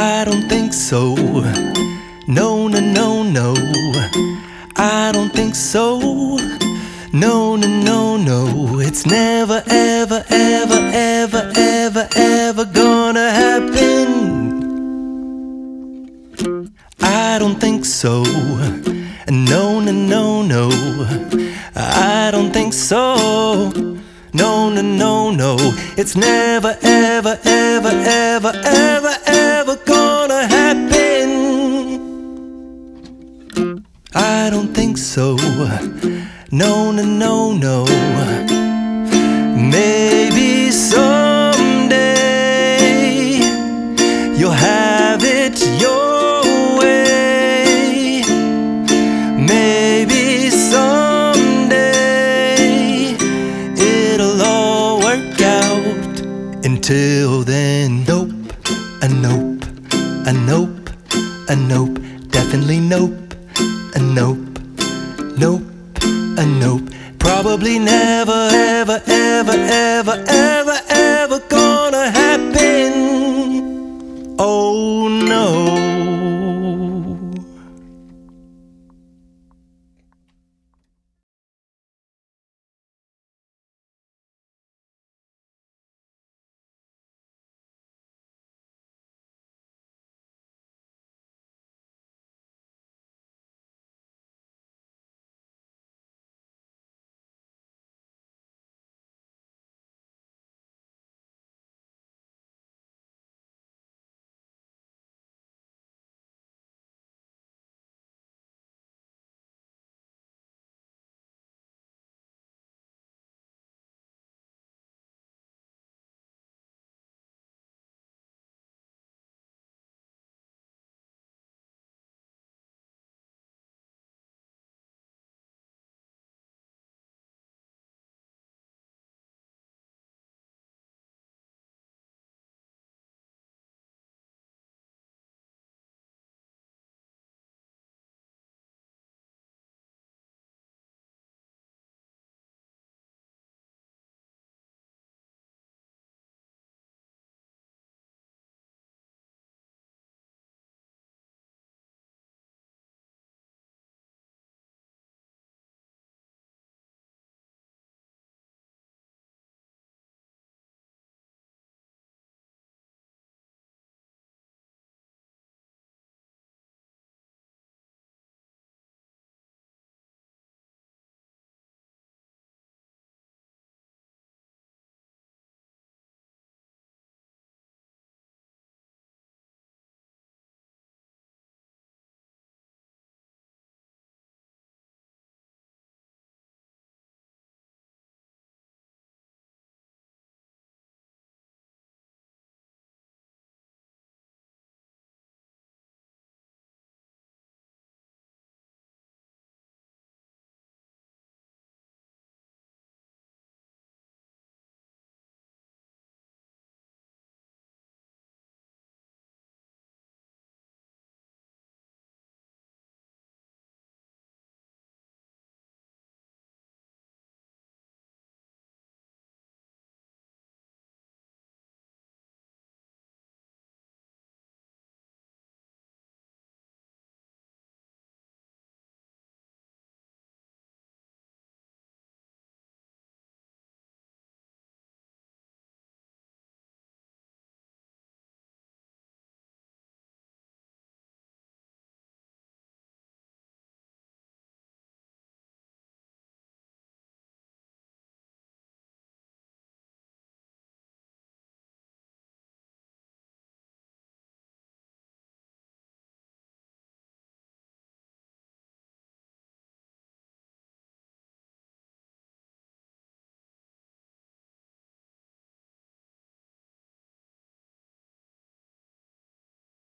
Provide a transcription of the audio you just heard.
I don't think so. No, no, no, no. I don't think so. No, no, no, no. It's never, ever, ever, ever, ever, ever gonna happen. I don't think so. No, no, no, no. I don't think so. No, no, no, no. It's never, ever, ever, ever, ever, ever gonna happen. I don't think so. No, no, no, no. Maybe someday you'll have it your way. Maybe someday it'll all work out. Until then, nope, a nope, a nope, a nope, definitely nope, a nope, nope, a nope. Probably never, ever, ever, ever, ever